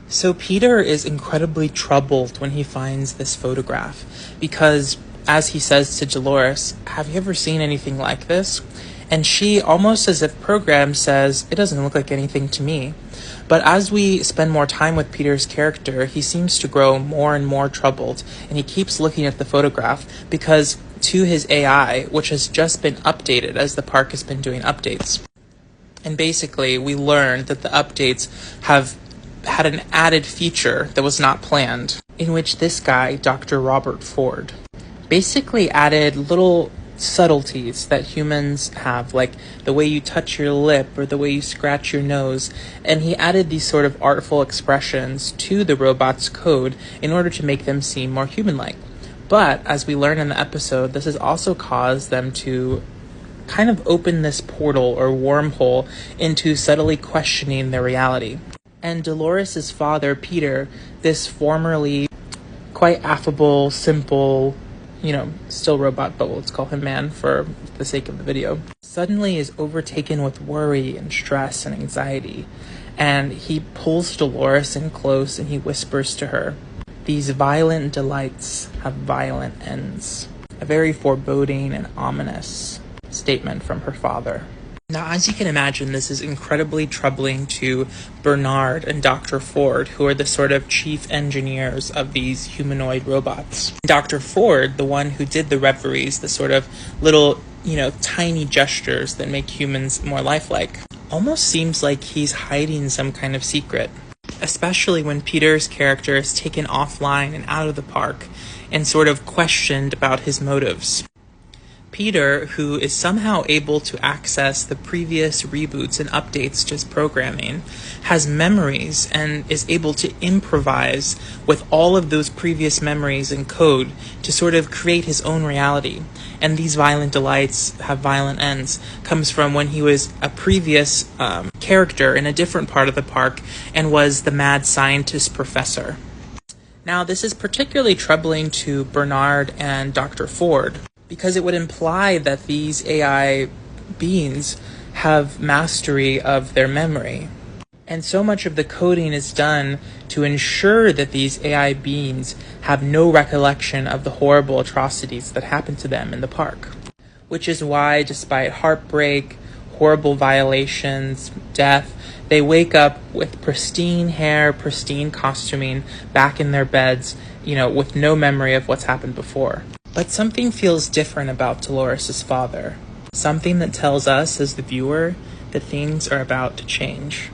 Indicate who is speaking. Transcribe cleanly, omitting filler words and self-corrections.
Speaker 1: So Peter is incredibly troubled when he finds this photograph because, as he says to Dolores, "Have you ever seen anything like this?" And she, almost as if programmed, says, "It doesn't look like anything to me." But as we spend more time with Peter's character, he seems to grow more and more troubled, and he keeps looking at the photograph because to his AI, which has just been updated as the park has been doing updates. And basically, we learned that the updates have had an added feature that was not planned, in which this guy, Dr. Robert Ford, basically added little subtleties that humans have, like the way you touch your lip or the way you scratch your nose, and he added these sort of artful expressions to the robot's code in order to make them seem more human-like. But, as we learn in the episode, this has also caused them to kind of open this portal or wormhole into subtly questioning their reality. And Dolores' father, Peter, this formerly quite affable, simple, still robot, but let's call him man for the sake of the video, suddenly is overtaken with worry and stress and anxiety. And he pulls Dolores in close and he whispers to her, "These violent delights have violent ends." A very foreboding and ominous statement from her father. Now, as you can imagine, this is incredibly troubling to Bernard and Dr. Ford, who are the sort of chief engineers of these humanoid robots. Dr. Ford, the one who did the reveries, the sort of little, tiny gestures that make humans more lifelike, almost seems like he's hiding some kind of secret, especially when Peter's character is taken offline and out of the park and sort of questioned about his motives. Peter, who is somehow able to access the previous reboots and updates to his programming, has memories and is able to improvise with all of those previous memories and code to sort of create his own reality. And these violent delights have violent ends comes from when he was a previous character in a different part of the park and was the mad scientist professor. Now, this is particularly troubling to Bernard and Dr. Ford, because it would imply that these AI beings have mastery of their memory. And so much of the coding is done to ensure that these AI beings have no recollection of the horrible atrocities that happened to them in the park. Which is why, despite heartbreak, horrible violations, death, they wake up with pristine hair, pristine costuming, back in their beds, with no memory of what's happened before. But something feels different about Dolores' father. Something that tells us, as the viewer, that things are about to change.